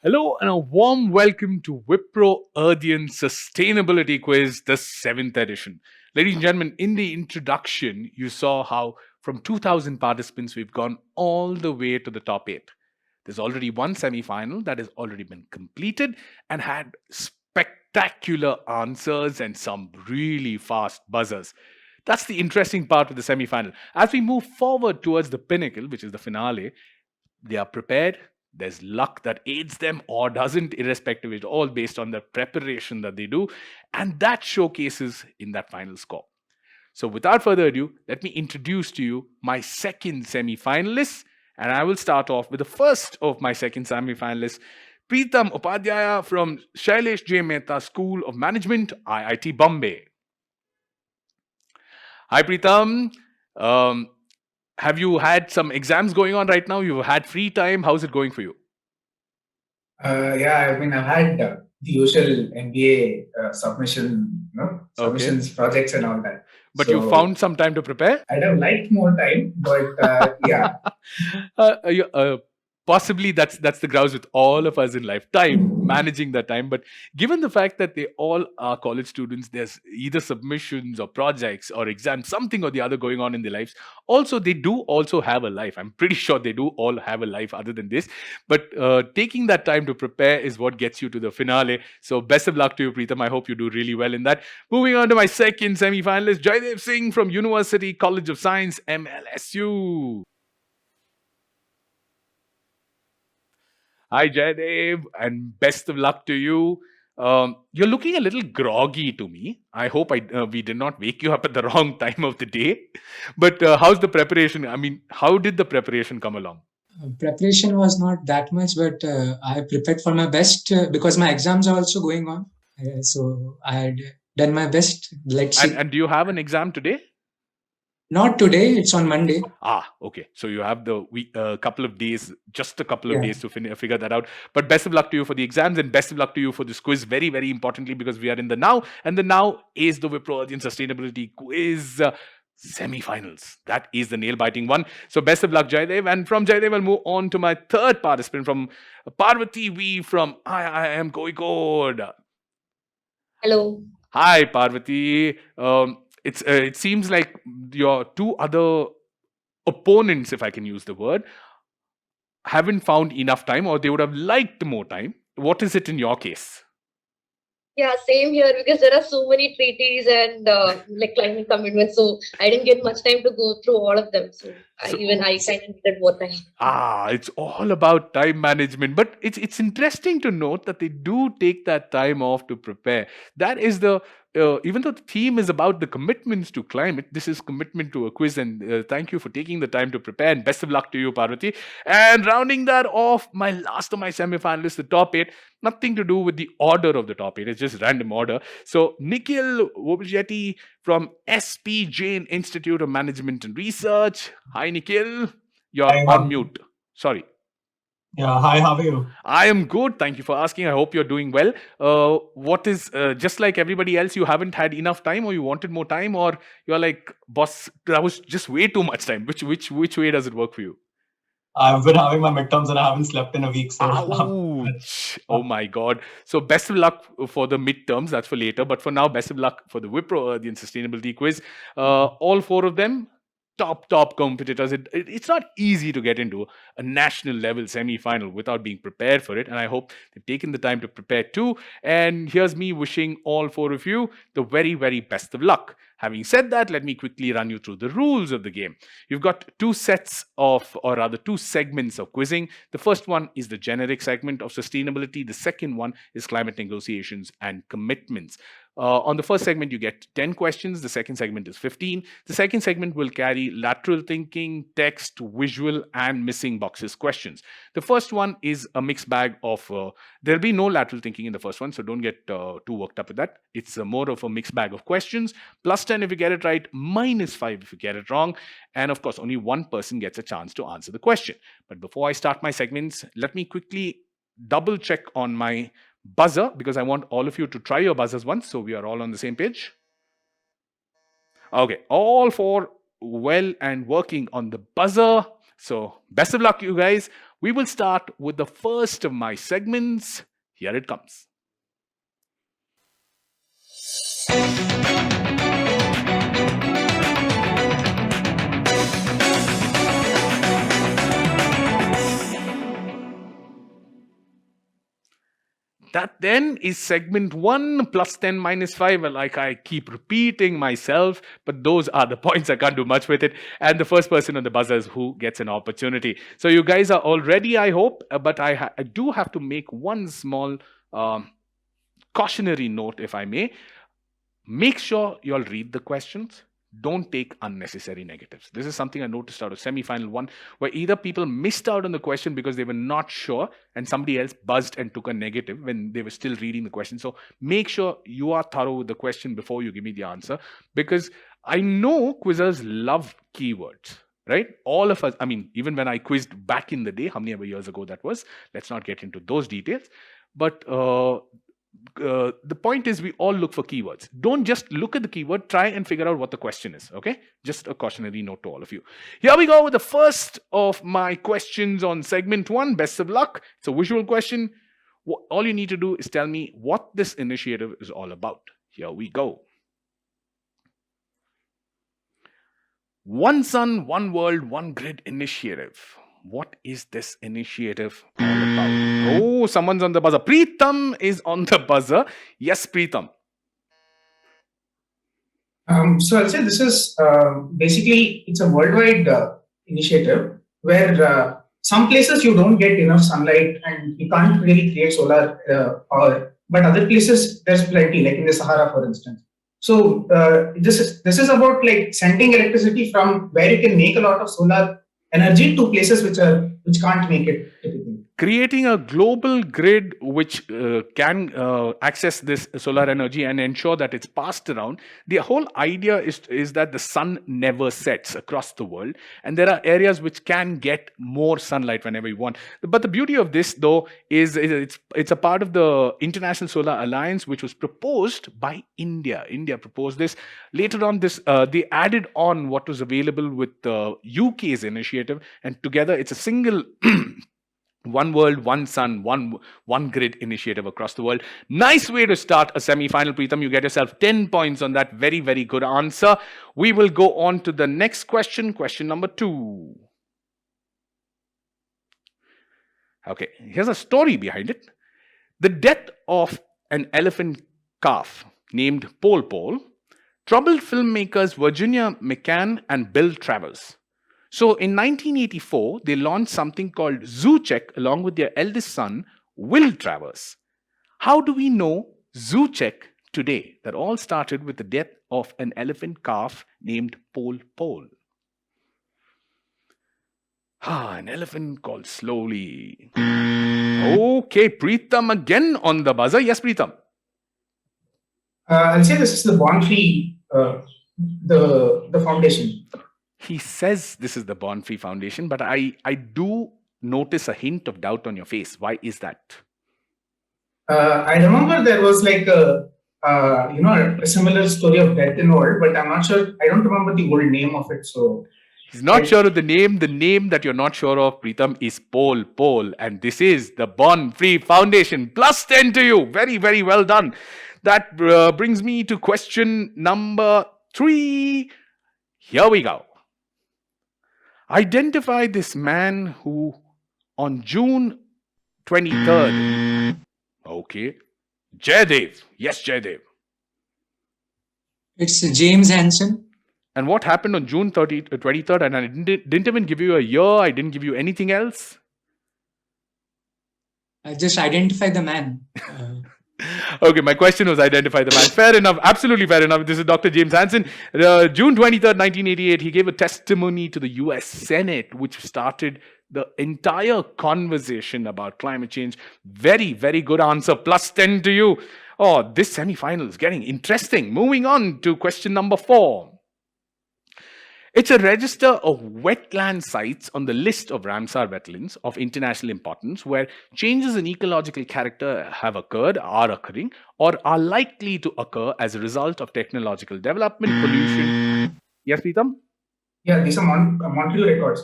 Hello and a warm welcome to Wipro earthian Sustainability Quiz, the 7th edition. Ladies and gentlemen, in the introduction, you saw how from 2,000 participants, we've gone all the way to the top 8. There's already one semi-final that has already been completed and had spectacular answers and some really fast buzzers. That's the interesting part of the semi-final. As we move forward towards the pinnacle, which is the finale, they are prepared. There's luck that aids them or doesn't, irrespective. It's all based on the preparation that they do, and that showcases in that final score. So, without further ado, let me introduce to you my second semi finalist, and I will start off with the first of my second semi finalists, Preetam Upadhyaya from Shailesh J. Mehta School of Management, IIT Bombay. Hi, Preetam. Um, have you had some exams going on right now? You've had free time. How's it going for you? I've had the usual MBA submission, Okay. submissions, projects, and all that. But you found some time to prepare? I'd have liked more time, but yeah. Possibly that's the grouse with all of us in life, time, managing the time. But given the fact that they all are college students, there's either submissions or projects or exams, something or the other going on in their lives. Also, they do also have a life. I'm pretty sure they do all have a life other than this. But taking that time to prepare is what gets you to the finale. So best of luck to you, Preetam. I hope you do really well in that. Moving on to my second semi-finalist, Jaidev Singh from University College of Science, MLSU. Hi, Jaidev, and best of luck to you. You're looking a little groggy to me. I hope we did not wake you up at the wrong time of the day. But how's the preparation? I mean, how did the preparation come along? Preparation was not that much, but I prepared for my best because my exams are also going on. So I had done my best. Let's see. And do you have an exam today? Not today. It's on Monday. Okay. So you have the week, couple of days, just a couple of days to figure that out. But best of luck to you for the exams and best of luck to you for this quiz. Very, very importantly, because we are in the now, and the now is the Wipro earthian Sustainability Quiz. Semi-finals. That is the nail-biting one. So best of luck, Jaidev. And from Jaidev, I'll move on to my third participant from Parvati V from IIM Kozhikode. Hello. Hi, Parvati. It seems like your two other opponents, if I can use the word, haven't found enough time, or they would have liked more time. What is it in your case? Yeah, same here because there are so many treaties and like climate commitments. So I didn't get much time to go through all of them. So I kind of needed more time. It's all about time management. But it's interesting to note that they do take that time off to prepare. That is the even though the theme is about the commitments to climate, this is commitment to a quiz. And thank you for taking the time to prepare. And best of luck to you, Parvati. And rounding that off, my last of my semi-finalists, the top 8. Nothing to do with the order of the top 8. It's just random order. So Nikhil Wobjetti from SP Jain Institute of Management and Research. Hi, Nikhil. You're on mute. Sorry. Yeah, hi, how are you? I am good. Thank you for asking. I hope you're doing well. What is, just like everybody else, you haven't had enough time or you wanted more time, or you're like, boss, that was just way too much time. Which way does it work for you? I've been having my midterms and I haven't slept in a week. So ouch. Oh my God. So best of luck for the midterms. That's for later. But for now, best of luck for the Wipro earthian Sustainability Quiz. All four of them, top competitors. It's not easy to get into a national level semi-final without being prepared for it, and I hope they've taken the time to prepare too. And here's me wishing all four of you the very, very best of luck. Having said that, let me quickly run you through the rules of the game. You've got two segments of quizzing. The first one is the generic segment of sustainability. The second one is climate negotiations and commitments. On the first segment, you get 10 questions. The second segment is 15. The second segment will carry lateral thinking, text, visual, and missing boxes questions. The first one is a mixed bag of, there'll be no lateral thinking in the first one, so don't get too worked up with that. It's more of a mixed bag of questions. Plus 10 if you get it right, minus 5 if you get it wrong. And of course, only one person gets a chance to answer the question. But before I start my segments, let me quickly double check on my buzzer, because I want all of you to try your buzzers once so we are all on the same page. Okay, all four well and working on the buzzer. So best of luck, you guys. We will start with the first of my segments. Here it comes. That then is segment 1 plus 10 minus 5. Like I keep repeating myself, but those are the points. I can't do much with it. And the first person on the buzzer is who gets an opportunity. So you guys are all ready, I hope. But I do have to make one small cautionary note, if I may. Make sure you all read the questions. Don't take unnecessary negatives. This is something I noticed out of semi-final 1, where either people missed out on the question because they were not sure and somebody else buzzed and took a negative when they were still reading the question. So make sure you are thorough with the question before you give me the answer, because I know quizzers love keywords, right? All of us, I mean, even when I quizzed back in the day, how many ever years ago that was, let's not get into those details. But the point is, we all look for keywords. Don't just look at the keyword, try and figure out what the question is, okay? Just a cautionary note to all of you. Here we go with the first of my questions on segment 1. Best of luck. It's a visual question. All you need to do is tell me what this initiative is all about. Here we go. One Sun, One World, One Grid initiative. What is this initiative all about? Oh, someone's on the buzzer. Preetham is on the buzzer. Yes, Preetham. So I'll say this is basically, it's a worldwide initiative where some places you don't get enough sunlight and you can't really create solar power, but other places there's plenty, like in the Sahara, for instance. So this is about like sending electricity from where you can make a lot of solar energy to places which can't make it typically. Creating a global grid which can access this solar energy and ensure that it's passed around. The whole idea is that the sun never sets across the world, and there are areas which can get more sunlight whenever you want. But the beauty of this, though, is it's a part of the International Solar Alliance, which was proposed by India. India proposed this. Later on, they added on what was available with the UK's initiative, and together it's a single One World, One Sun, One Grid initiative across the world. Nice way to start a semi-final, Preetham. You get yourself 10 points on that. Very, very good answer. We will go on to the next question. Question number 2. Okay, here's a story behind it. The death of an elephant calf named Pol Pol troubled filmmakers Virginia McCann and Bill Travers. So in 1984, they launched something called Zoo Check along with their eldest son, Will Travers. How do we know Zoo Check today? That all started with the death of an elephant calf named Pol Pol. An elephant called slowly. Okay, Preetham again on the buzzer. Yes, Preetham. I'll say this is the Born Free, the foundation. He says this is the Born Free Foundation, but I do notice a hint of doubt on your face. Why is that? I remember there was like a similar story of death in the world, but I'm not sure. I don't remember the old name of it. So he's not sure of the name. The name that you're not sure of, Preetham, is Pol Pol, and this is the Born Free Foundation. Plus 10 to you. Very, very well done. That brings me to question number 3. Here we go. Identify this man who on June 23rd. Okay. Jaydev. Yes, Jaydev. It's James Hansen. And what happened on June 23rd? And I didn't even give you a year. I didn't give you anything else. I just identify the man. Okay, my question was identify the man. Fair enough. Absolutely fair enough. This is Dr. James Hansen. June 23rd, 1988, he gave a testimony to the US Senate, which started the entire conversation about climate change. Very, very good answer. Plus 10 to you. Oh, this semi-final is getting interesting. Moving on to question number 4. It's a register of wetland sites on the list of Ramsar wetlands of international importance where changes in ecological character have occurred, are occurring, or are likely to occur as a result of technological development, pollution. Yes, Preetham? yeah, these are Montreal records.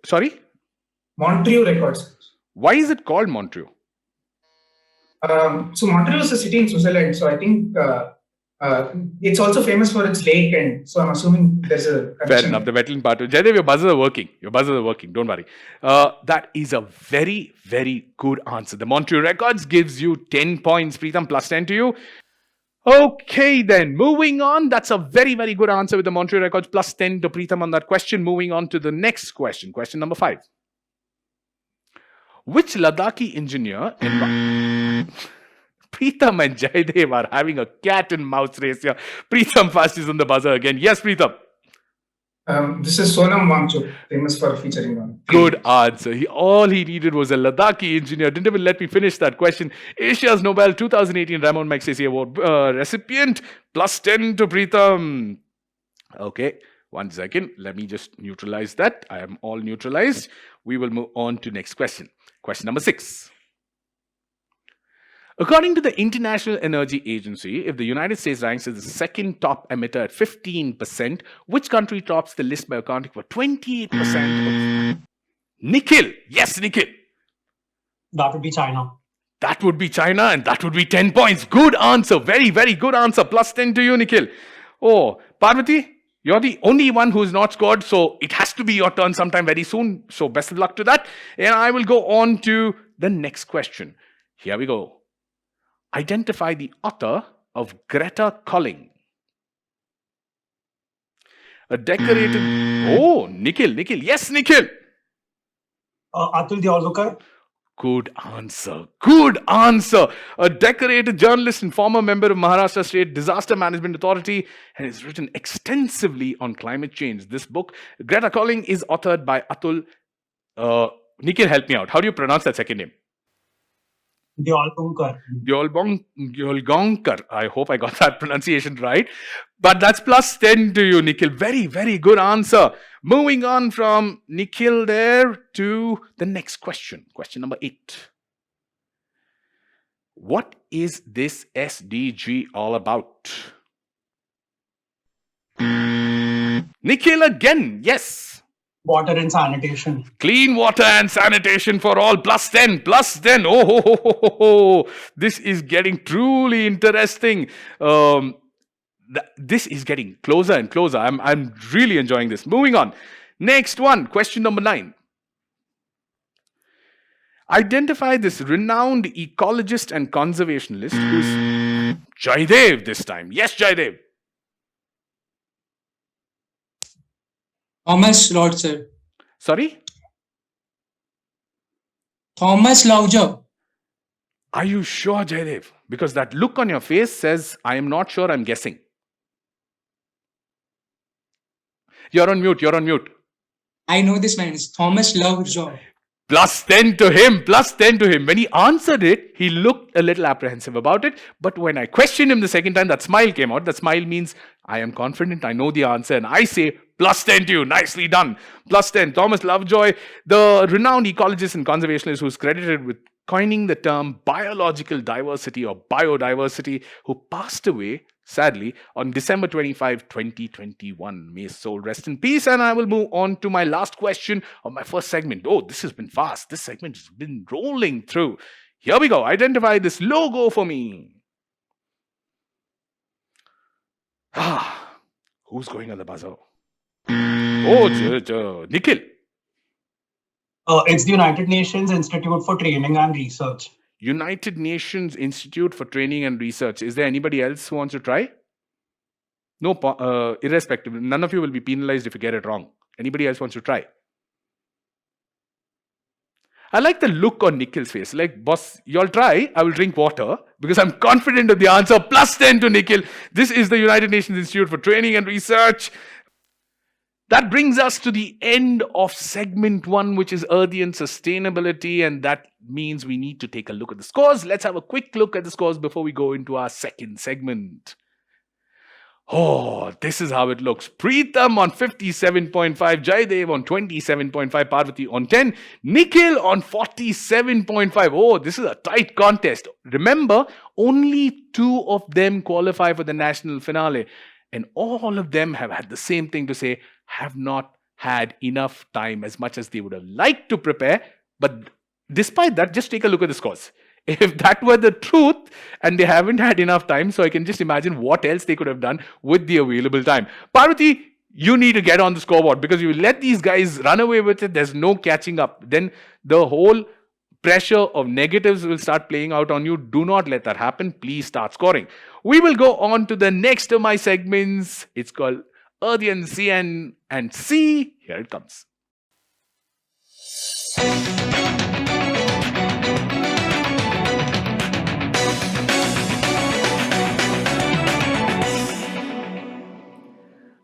Sorry? Montreux records. Why is it called Montreux? So Montreux is a city in Switzerland. So I think it's also famous for its lake, and so I'm assuming there's a connection. Fair enough. The wetland part. Jaidev, your buzzers are working. Don't worry. That is a very, very good answer. The Montreux records gives you 10 points. Preetham, plus 10 to you. Okay, then moving on. That's a very, very good answer with the Montreux records, plus 10 to Preetham on that question. Moving on to the next question. Question number 5. Which Ladakhi engineer Preetham and Jaidev are having a cat and mouse race here. Preetham fast is on the buzzer again. Yes, Preetham. This is Sonam Wangchuk, famous for featuring on. Good answer. All he needed was a Ladakhi engineer. Didn't even let me finish that question. Asia's Nobel 2018 Ramon Magsaysay Award recipient. Plus 10 to Preetham. Okay, 1 second. Let me just neutralize that. I am all neutralized. We will move on to next question. Question number 6. According to the International Energy Agency, if the United States ranks as the second top emitter at 15%, which country tops the list by accounting for 28% of... Nikhil! Yes, Nikhil! That would be China. That would be China, and that would be 10 points. Good answer. Very, very good answer. Plus 10 to you, Nikhil. Oh, Parvati, you're the only one who's not scored, so it has to be your turn sometime very soon. So best of luck to that. And I will go on to the next question. Here we go. Identify the author of Greta Calling. A decorated... Oh, Nikhil. Yes, Nikhil. Atul Diolwar. Good answer. A decorated journalist and former member of Maharashtra State Disaster Management Authority and has written extensively on climate change. This book, Greta Calling, is authored by Atul... Nikhil, help me out. How do you pronounce that second name? Diolwar. Diolwar. I hope I got that pronunciation right. But that's plus 10 to you, Nikhil. Very, very good answer. Moving on from Nikhil there to the next question. Question number 8. What is this SDG all about? Nikhil again. Yes. Water and sanitation. Clean water and sanitation for all. Plus 10. Oh. This is getting truly interesting. This is getting closer and closer. I'm really enjoying this. Moving on. Next one. Question number 9. Identify this renowned ecologist and conservationist who's Jaidev this time. Yes, Jaidev. Thomas Lord, sir. Sorry? Thomas Lovejoy. Are you sure, Jaidev? Because that look on your face says, I am not sure, I'm guessing. You're on mute. I know this man is Thomas Lovejoy. Plus 10 to him. When he answered it, he looked a little apprehensive about it. But when I questioned him the second time, that smile came out. That smile means I am confident, I know the answer. And I say, plus 10 to you. Nicely done. Plus 10. Thomas Lovejoy, the renowned ecologist and conservationist who's credited with coining the term biological diversity or biodiversity, who passed away, sadly, on December 25, 2021. May his soul rest in peace. And I will move on to my last question of my first segment. Oh, this has been fast. This segment has been rolling through. Here we go. Identify this logo for me. Who's going on the buzzer? Oh, Nikhil. It's the United Nations Institute for Training and Research. United Nations Institute for Training and Research. Is there anybody else who wants to try? No, irrespective. None of you will be penalized if you get it wrong. Anybody else wants to try? I like the look on Nikhil's face. Like, boss, y'all try. I will drink water because I'm confident of the answer. Plus 10 to Nikhil. This is the United Nations Institute for Training and Research. That brings us to the end of segment 1, which is earthian sustainability. And that means we need to take a look at the scores. Let's have a quick look at the scores before we go into our second segment. Oh, this is how it looks. Preetham on 57.5, Jaidev on 27.5, Parvati on 10, Nikhil on 47.5. Oh, this is a tight contest. Remember, only 2 of them qualify for the national finale. And all of them have had the same thing to say, have not had enough time as much as they would have liked to prepare. But despite that, just take a look at the scores. If that were the truth and they haven't had enough time, so I can just imagine what else they could have done with the available time. Parvati, you need to get on the scoreboard, because you let these guys run away with it. There's no catching up. Then the whole pressure of negatives will start playing out on you. Do not let that happen. Please start scoring. We will go on to the next of my segments. It's called Earthian CN and C. Here it comes.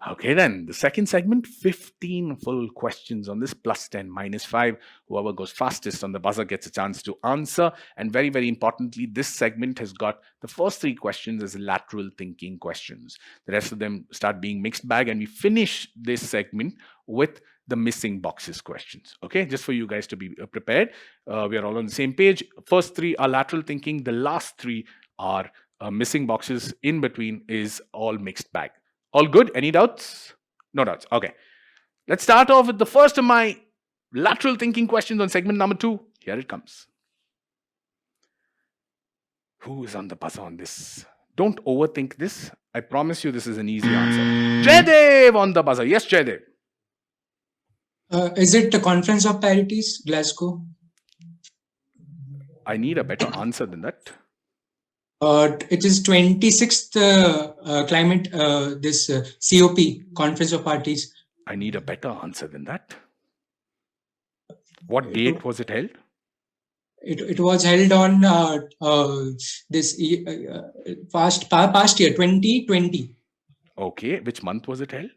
Okay, then the second segment, 15 full questions on this, plus 10, minus 5. Whoever goes fastest on the buzzer gets a chance to answer. And very, very importantly, this segment has got the first 3 questions as lateral thinking questions. The rest of them start being mixed bag, and we finish this segment with the missing boxes questions. Okay, just for you guys to be prepared. We are all on the same page. First 3 are lateral thinking. The last 3 are missing boxes. In between is all mixed bag. All good? Any doubts? No doubts. Okay. Let's start off with the first of my lateral thinking questions on segment number 2. Here it comes. Who is on the buzzer on this? Don't overthink this. I promise you this is an easy answer. Jaydev on the buzzer. Yes, Jaydev. Is it the Conference of Parities, Glasgow? I need a better answer than that. It is 26th climate, this COP, Conference of Parties. I need a better answer than that. What date was it held? It was held on this past year, 2020. Okay, which month was it held?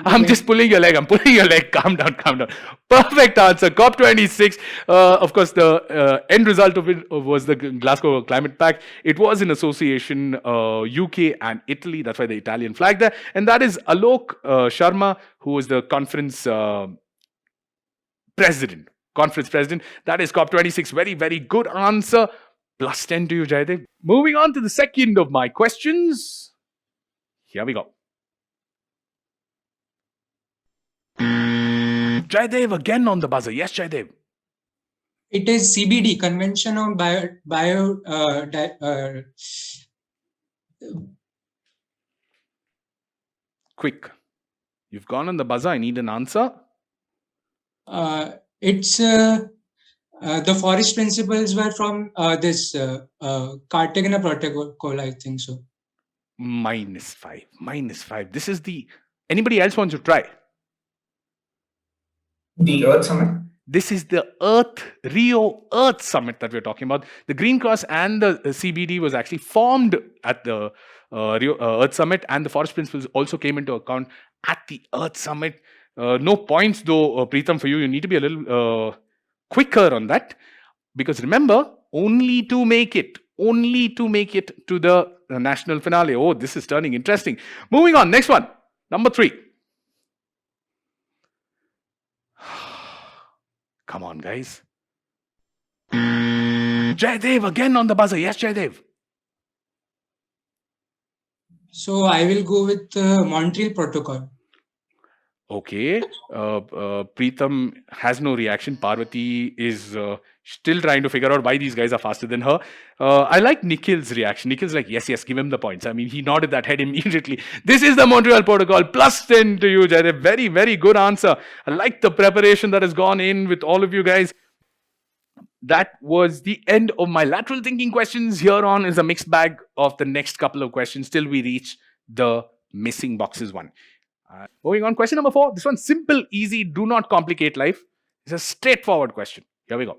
I'm just pulling your leg. I'm pulling your leg. Calm down, calm down. Perfect answer. COP26. Of course, the end result of it was the Glasgow Climate Pact. It was in association UK and Italy. That's why the Italian flag there. And that is Alok Sharma, who is the conference president. That is COP26. Very, very good answer. Plus 10 to you, Jaydev. Moving on to the second of my questions. Here we go. Jaydev again on the buzzer. Yes, Jaydev. It is CBD, Convention on Quick. You've gone on the buzzer. I need an answer. It's the forest principles were from this Cartagena Protocol, I think so. Minus 5. Minus 5. This is the... Anybody else wants to try? The Earth Summit. This is the Rio Earth Summit that we're talking about. The Green Cross and the CBD was actually formed at the Rio Earth Summit, and the forest principles also came into account at the Earth Summit. No points though, Preetham, for you. You need to be a little quicker on that, because remember, only to make it to the national finale. Oh, this is turning interesting. Moving on, next one, number 3. Come on, guys. Jaydev again on the buzzer. Yes, Jaydev. So I will go with Montreal Protocol. Okay. Preetham has no reaction. Parvati is still trying to figure out why these guys are faster than her. I like Nikhil's reaction. Nikhil's like, yes, give him the points. I mean, he nodded that head immediately. This is the Montreal Protocol. Plus 10 to you, Jaydev. Very, very good answer. I like the preparation that has gone in with all of you guys. That was the end of my lateral thinking questions. Here on is a mixed bag of the next couple of questions till we reach the missing boxes one. Moving on, question number 4. This one's simple, easy, do not complicate life. It's a straightforward question. Here we go.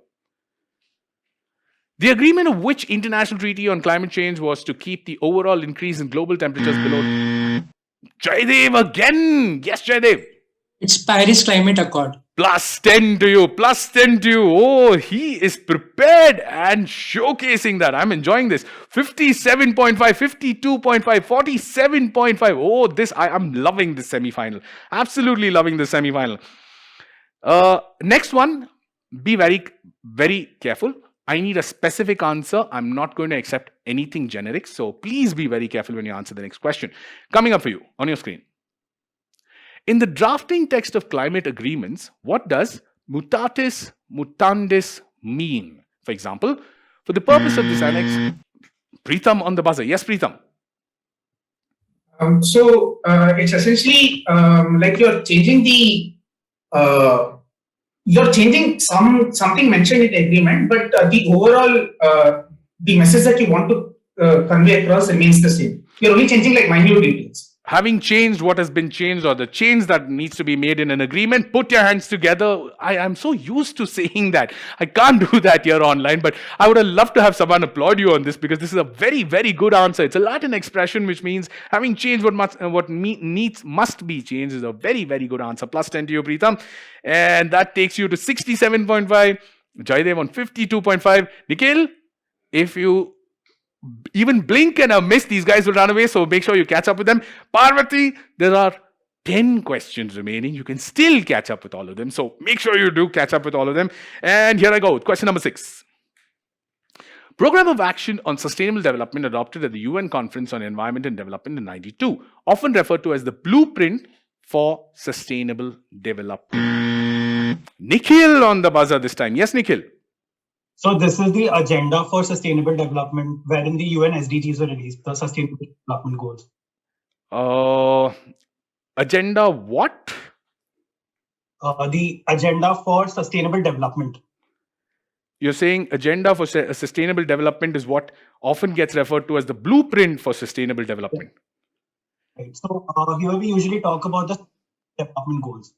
The agreement of which international treaty on climate change was to keep the overall increase in global temperatures below... Jaydev again! Yes, Jaydev. It's Paris Climate Accord. Plus 10 to you. Plus 10 to you. Oh, he is prepared and showcasing that. I'm enjoying this. 57.5, 52.5, 47.5. Oh, this, I'm loving this semi-final. Absolutely loving this semi-final. Next one, be very, very careful. I need a specific answer. I'm not going to accept anything generic. So please be very careful when you answer the next question. Coming up for you on your screen. In the drafting text of climate agreements, what does mutatis mutandis mean? For example, for the purpose of this annex, Preetham on the buzzer. Yes, Preetham. It's essentially like you're changing something mentioned in the agreement, but the overall the message that you want to convey across remains the same. You're only changing like minute details. Having changed what has been changed or the change that needs to be made in an agreement, put your hands together. I am so used to saying that. I can't do that here online, but I would have loved to have someone applaud you on this because this is a very, very good answer. It's a Latin expression which means having changed what must be changed is a very, very good answer. Plus 10 to you, Preetham. And that takes you to 67.5. Jaidev on 52.5. Nikhil, if you even blink and a miss, these guys will run away, so make sure you catch up with them. Parvati, there are 10 questions remaining. You can still catch up with all of them, so make sure you do catch up with all of them. And here I go with question number 6. Program of Action on Sustainable Development adopted at the UN Conference on Environment and Development in 1992, often referred to as the Blueprint for Sustainable Development. Nikhil on the buzzer this time. Yes, Nikhil. So this is the Agenda for Sustainable Development, wherein the UN SDGs were released, the Sustainable Development Goals. Agenda what? The Agenda for Sustainable Development. You're saying Agenda for Sustainable Development is what often gets referred to as the Blueprint for Sustainable Development. Right. So here we usually talk about the development goals.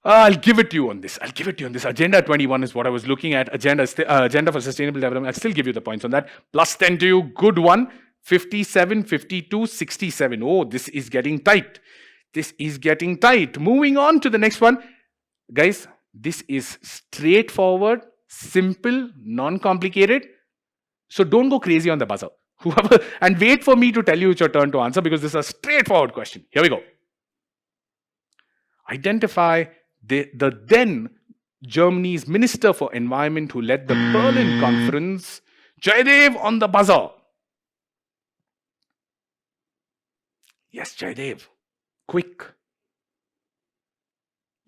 I'll give it to you on this. Agenda 21 is what I was looking at. Agenda for Sustainable Development. I'll still give you the points on that. Plus 10 to you. Good one. 57, 52, 67. Oh, this is getting tight. Moving on to the next one. Guys, this is straightforward, simple, non-complicated. So don't go crazy on the buzzer. And wait for me to tell you it's your turn to answer because this is a straightforward question. Here we go. Identify the then Germany's Minister for Environment who led the Berlin Conference. Jaidev on the buzzer. Yes, Jaidev. Quick.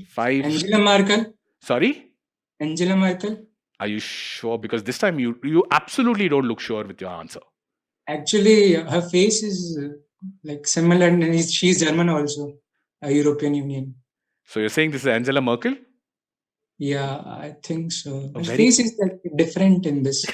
5. Angela Merkel. Sorry? Angela Merkel. Are you sure? Because this time you absolutely don't look sure with your answer. Actually, her face is like similar, and she's German also, European Union. So you're saying this is Angela Merkel? Yeah, I think so. Her face is like different in this.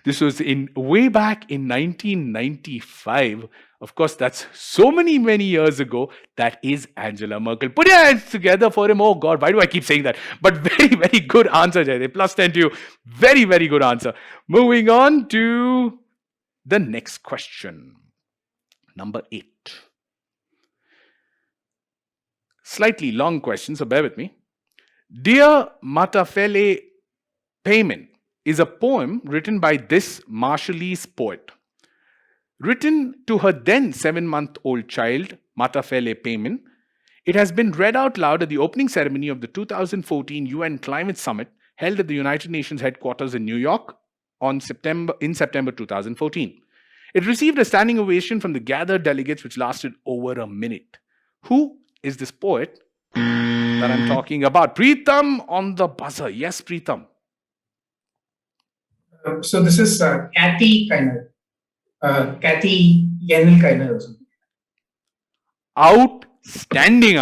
This was way back in 1995. Of course, that's so many years ago. That is Angela Merkel. Put your hands together for him. Oh God, why do I keep saying that? But very, very good answer, Jaidev. Plus 10 to you. Very, very good answer. Moving on to the next question. Number 8. Slightly long question, so bear with me. Dear Matafele Payment is a poem written by this Marshallese poet. Written to her then 7-month-old child, Matafele Payment, it has been read out loud at the opening ceremony of the 2014 UN Climate Summit held at the United Nations headquarters in New York in September 2014. It received a standing ovation from the gathered delegates which lasted over a minute. Who is this poet that I'm talking about? Preetham on the buzzer. Yes, Preetham. So this is Kathy Kainer. Kathy Yenil Kainer or something. Outstanding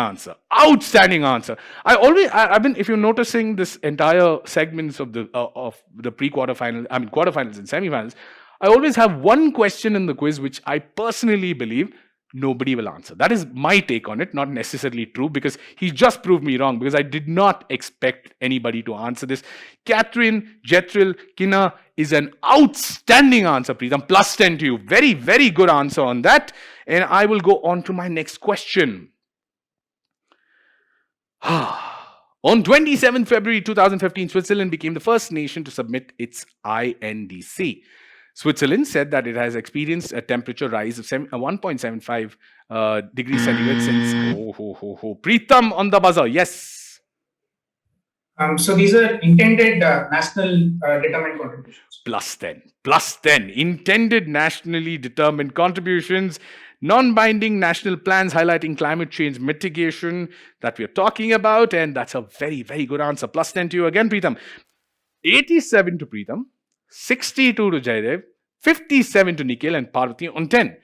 answer. I've been, if you're noticing this entire segments of the quarterfinals and semifinals, I always have one question in the quiz which I personally believe nobody will answer. That is my take on it, not necessarily true, because he just proved me wrong, because I did not expect anybody to answer this. Catherine Jetril Kina is an outstanding answer, Preetham. Plus 10 to you. Very, very good answer on that. And I will go on to my next question. On 27 February 2015, Switzerland became the first nation to submit its INDC. Switzerland said that it has experienced a temperature rise of 1.75 degrees centigrade since... Preetham on the buzzer. Yes. So these are intended national determined contributions. Plus 10. Intended nationally determined contributions. Non-binding national plans highlighting climate change mitigation that we're talking about. And that's a very, very good answer. Plus 10 to you again, Preetham. 87 to Preetham, 62 to Jaidev, 57 to Nikhil, and Parvati on 10.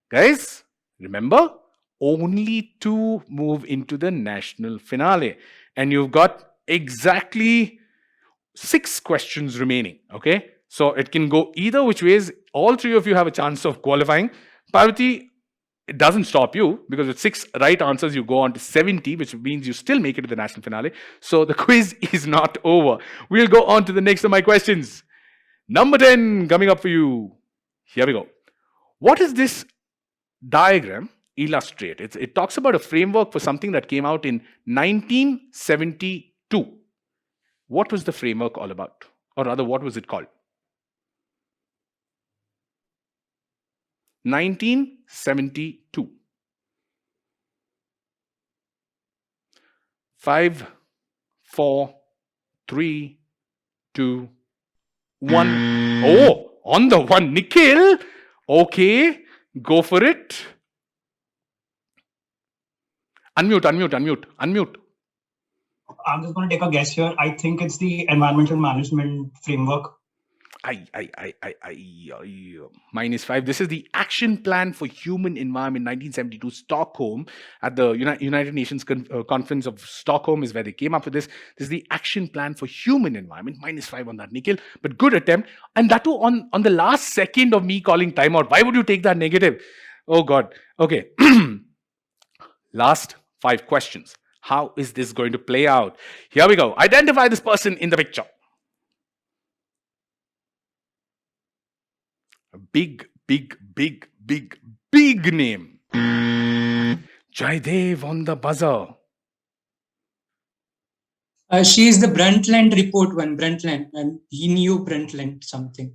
Guys, remember, only 2 move into the national finale. And you've got exactly 6 questions remaining. Okay? So it can go either which ways. All 3 of you have a chance of qualifying. Parvati, it doesn't stop you because with 6 right answers, you go on to 70, which means you still make it to the national finale. So the quiz is not over. We'll go on to the next of my questions. Number 10 coming up for you. Here we go. What is this diagram illustrate? It talks about a framework for something that came out in 1972. What was the framework all about? Or rather, what was it called? 1972. 5, 4, 3, 2, 1. Oh, on the one, Nikhil. Okay, go for it. Unmute. I'm just going to take a guess here. I think it's the environmental management framework. -5. This is the Action Plan for Human Environment 1972 Stockholm at the United Nations Conference of Stockholm is where they came up with this. This is the Action Plan for Human Environment. -5 on that, Nikhil. But good attempt. And that too on the last second of me calling timeout. Why would you take that negative? Oh God. Okay. Last 5 questions. How is this going to play out? Here we go. Identify this person in the picture. A big name. Jaidev on the buzzer. She is the Brundtland report one, Brundtland, and he knew Brundtland something.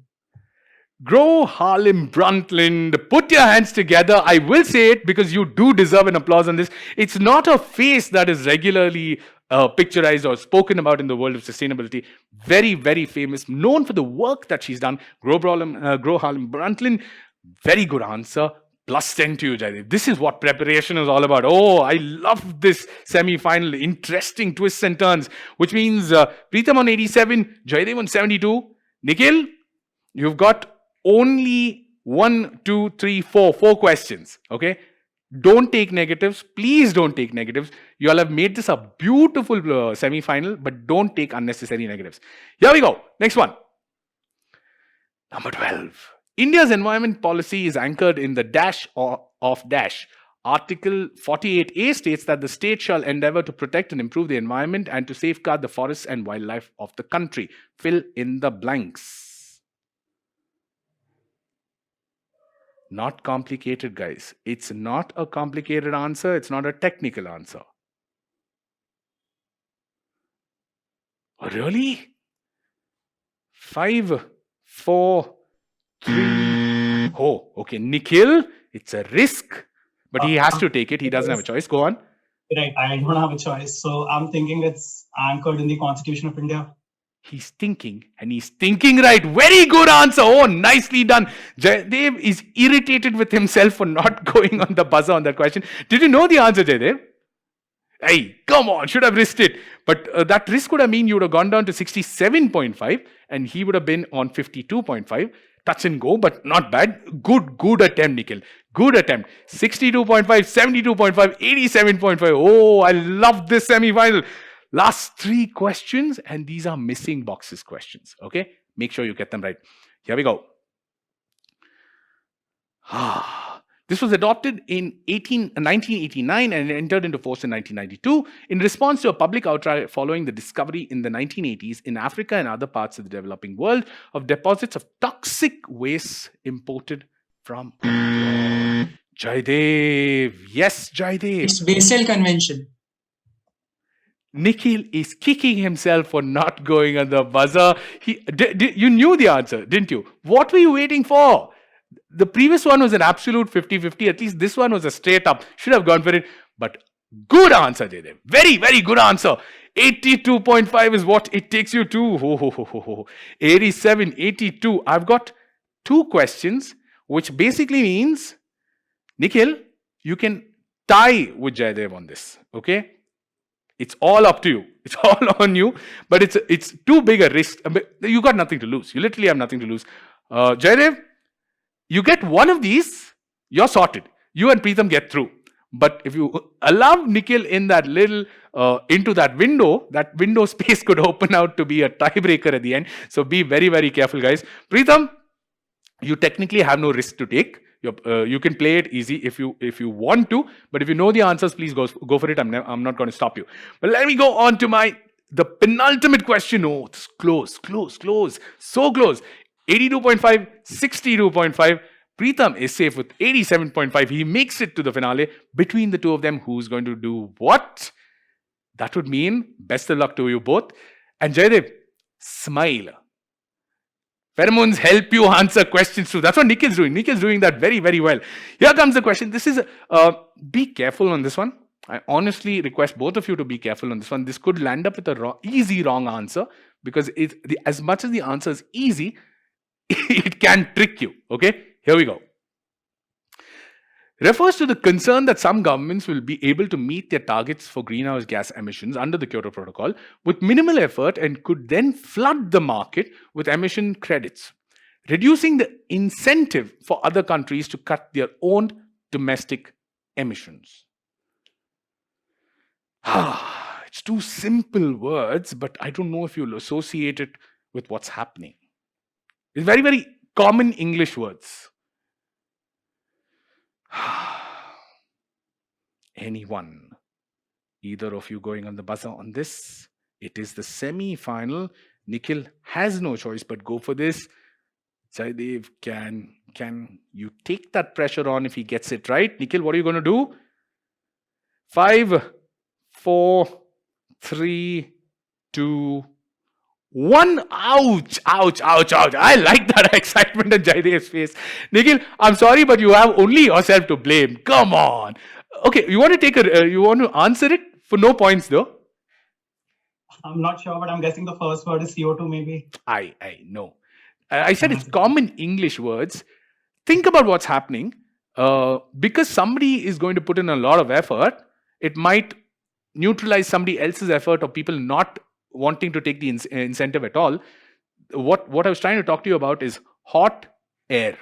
Gro Harlem Brundtland, put your hands together. I will say it because you do deserve an applause on this. It's not a face that is regularly picturized or spoken about in the world of sustainability. Very, very famous, known for the work that she's done. Gro Harlem Brundtland, very good answer. Plus 10 to you, Jaidev. This is what preparation is all about. Oh, I love this semi-final. Interesting twists and turns, which means Preetham on 87, Jaidev on 72. Nikhil, you've got only 1, 2, 3, 4 questions. Okay, don't take negatives. Please don't take negatives. You all have made this a beautiful semi-final, but don't take unnecessary negatives. Here we go. Next one. Number 12. India's environment policy is anchored in the dash of dash. Article 48A states that the state shall endeavor to protect and improve the environment and to safeguard the forests and wildlife of the country. Fill in the blanks. Not complicated, guys. It's not a complicated answer. It's not a technical answer. Oh, really? 5, 4, 3. Oh, okay. Nikhil, it's a risk, but he has to take it. He doesn't have a choice. Go on. Right, I don't have a choice. So I'm thinking it's anchored in the Constitution of India. He's thinking, and he's thinking right. Very good answer. Oh, nicely done. Jaidev is irritated with himself for not going on the buzzer on that question. Did you know the answer, Jaidev? Hey, come on, should have risked it. But that risk would have mean you would have gone down to 67.5 and he would have been on 52.5. Touch and go, but not bad. Good attempt, Nikhil. Good attempt. 62.5, 72.5, 87.5. Oh, I love this semi-final. Last 3 questions, and these are missing boxes questions. Okay, make sure you get them right. Here we go. This was adopted in 1989 and entered into force in 1992 in response to a public outcry following the discovery in the 1980s in Africa and other parts of the developing world of deposits of toxic waste imported from abroad. Jaidev. Yes, Jaidev. It's Basel Convention. Nikhil is kicking himself for not going on the buzzer. You knew the answer, didn't you? What were you waiting for? The previous one was an absolute 50-50. At least this one was a straight up. Should have gone for it. But good answer, Jaidev. Very, very good answer. 82.5 is what it takes you to. 87, 82. I've got 2 questions, which basically means Nikhil, you can tie with Jaydev on this, okay? It's all up to you. It's all on you, but it's too big a risk. You got nothing to lose. You literally have nothing to lose. Jaydev, you get one of these, you're sorted. You and Preetham get through. But if you allow Nikhil in that little, into that window space could open out to be a tiebreaker at the end. So be very, very careful, guys. Preetham, you technically have no risk to take. You can play it easy if you want to, but if you know the answers, please go for it. I'm not going to stop you. But let me go on to the penultimate question. Oh, it's close, so close. 82.5, 62.5. Preetham is safe with 87.5. He makes it to the finale. Between the two of them, who's going to do what? That would mean best of luck to you both. And Jaydev, smile. Pheromones help you answer questions too. That's what Nikhil's doing. Nikhil's doing that very, very well. Here comes the question. This is, be careful on this one. I honestly request both of you to be careful on this one. This could land up with a easy wrong answer, because as much as the answer is easy, it can trick you. Okay, here we go. Refers to the concern that some governments will be able to meet their targets for greenhouse gas emissions under the Kyoto Protocol with minimal effort and could then flood the market with emission credits, reducing the incentive for other countries to cut their own domestic emissions. It's two simple words, but I don't know if you'll associate it with what's happening. It's very, very common English words. Anyone, either of you going on the buzzer on this? It is the semi-final. Nikhil has no choice but go for this. Jaydev, can you take that pressure on if he gets it right? Nikhil, what are you going to do? 5, 4, 3, 2, 1. Ouch. I like that excitement on Jaydev's face. Nikhil, I'm sorry, but you have only yourself to blame. Come on. Okay, you want to answer it for no points though? I'm not sure, but I'm guessing the first word is CO2 maybe. I know. I said it's common English words. Think about what's happening. Because somebody is going to put in a lot of effort, it might neutralize somebody else's effort or people not wanting to take the incentive at all. What I was trying to talk to you about is hot air.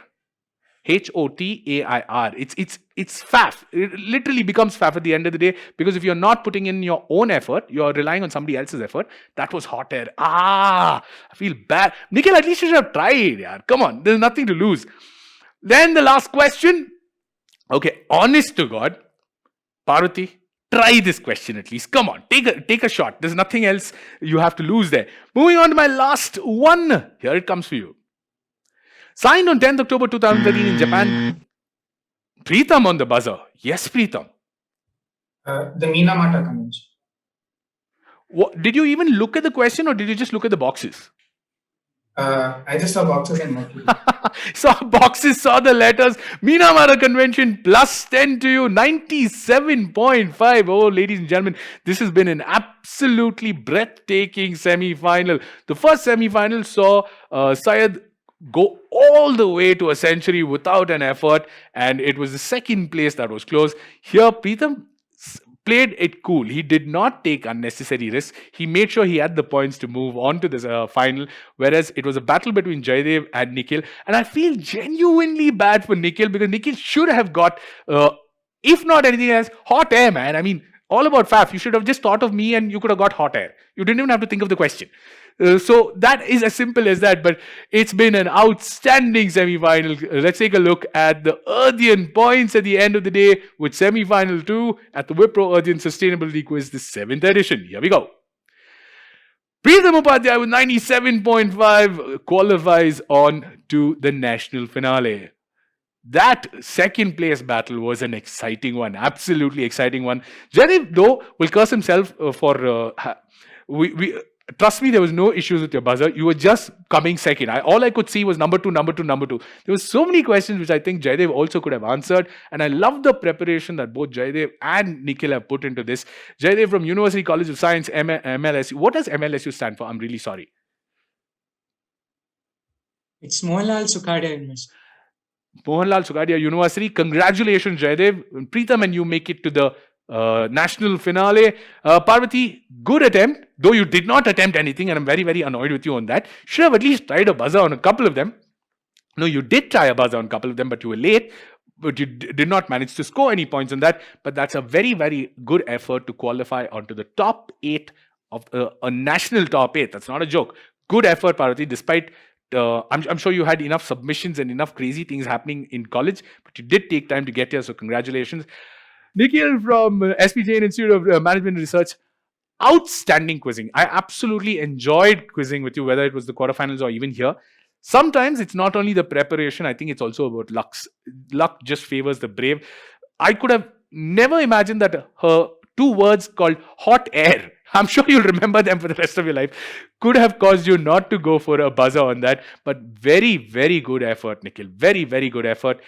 HOTAIR. It's faff. It literally becomes faff at the end of the day, because if you're not putting in your own effort, you're relying on somebody else's effort. That was hot air. I feel bad. Nikhil, at least you should have tried. Yaar. Come on, there's nothing to lose. Then the last question. Okay, honest to God, Parvati, try this question at least. Come on, take a shot. There's nothing else you have to lose there. Moving on to my last one. Here it comes for you. Signed on 10th October 2013 in Japan. Preetham on the buzzer. Yes, Preetham. The Minamata Convention. Did you even look at the question, or did you just look at the boxes? I just saw boxes and marked. Saw boxes, saw the letters. Minamata Convention plus 10 to you. 97.5. Oh, ladies and gentlemen, this has been an absolutely breathtaking semi-final. The first semi-final saw Syed go all the way to a century without an effort, and it was the second place that was close. Here, Preetham played it cool. He did not take unnecessary risks. He made sure he had the points to move on to this final, whereas it was a battle between Jaydev and Nikhil. And I feel genuinely bad for Nikhil, because Nikhil should have got, if not anything else, hot air, man. I mean, all about faff. You should have just thought of me and you could have got hot air. You didn't even have to think of the question. So that is as simple as that, but it's been an outstanding semi-final. Let's take a look at the Earthian points at the end of the day with semi-final 2 at the Wipro Earthian Sustainability Quiz, the 7th edition. Here we go. Preetham Upadhyay with 97.5 qualifies on to the national finale. That second place battle was an exciting one, absolutely exciting one. Jaydev, though, will curse himself trust me, there was no issues with your buzzer. You were just coming second. All I could see was number two. There were so many questions which I think Jaydev also could have answered. And I love the preparation that both Jaydev and Nikhil have put into this. Jaydev from University College of Science, MLSU. What does MLSU stand for? I'm really sorry. It's Mohanlal Sukhadia University. Mohanlal Sugadia University. Congratulations, Jaydev. Preetham and you make it to the national finale. Parvati, good attempt, though you did not attempt anything, and I'm very, very annoyed with you on that. Should have at least tried a buzzer on a couple of them. No, you did try a buzzer on a couple of them, but you were late. But you did not manage to score any points on that. But that's a very, very good effort to qualify onto the top 8 of a national top 8. That's not a joke. Good effort, Parvati, despite I'm sure you had enough submissions and enough crazy things happening in college, but you did take time to get here, so congratulations. Nikhil from SP Jain Institute of Management and Research, outstanding quizzing. I absolutely enjoyed quizzing with you, whether it was the quarterfinals or even here. Sometimes it's not only the preparation, I think it's also about luck. Luck just favors the brave. I could have never imagined that her 2 words called hot air, I'm sure you'll remember them for the rest of your life, could have caused you not to go for a buzzer on that. But very, very good effort, Nikhil. Very, very good effort.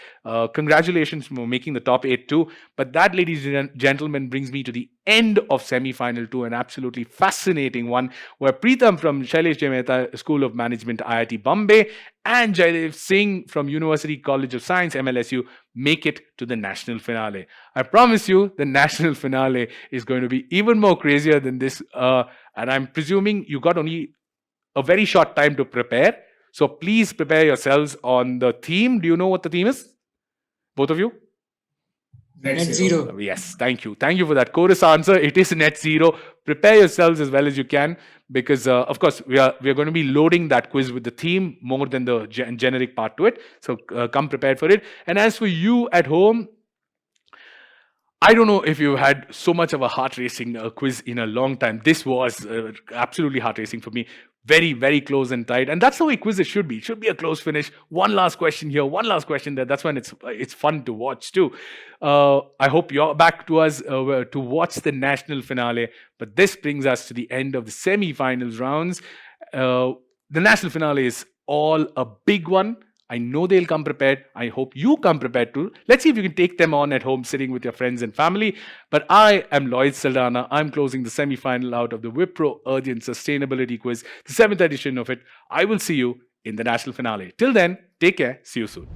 Congratulations for making the top 8 too. But that, ladies and gentlemen, brings me to the end of semi-final 2, an absolutely fascinating one, where Preetham from Shailesh J. Mehta School of Management, IIT Bombay, and Jaydev Singh from University College of Science, MLSU, make it to the national finale. I promise you, the national finale is going to be even more crazier than this. And I'm presuming you got only a very short time to prepare. So please prepare yourselves on the theme. Do you know what the theme is? Both of you? Net zero. Yes, thank you. Thank you for that chorus answer. It is net zero. Prepare yourselves as well as you can, because of course we are going to be loading that quiz with the theme more than the generic part to it. So come prepared for it. And as for you at home, I don't know if you've had so much of a heart-racing quiz in a long time. This was absolutely heart-racing for me. Very, very close and tight. And that's the way quizzes should be. It should be a close finish. One last question here, one last question there. That's when it's fun to watch too. I hope you're back to us to watch the national finale. But this brings us to the end of the semi-finals rounds. The national finale is all a big one. I know they'll come prepared. I hope you come prepared too. Let's see if you can take them on at home, sitting with your friends and family. But I am Lloyd Saldana. I'm closing the semi-final out of the Wipro earthian Sustainability Quiz, the 7th edition of it. I will see you in the national finale. Till then, take care. See you soon.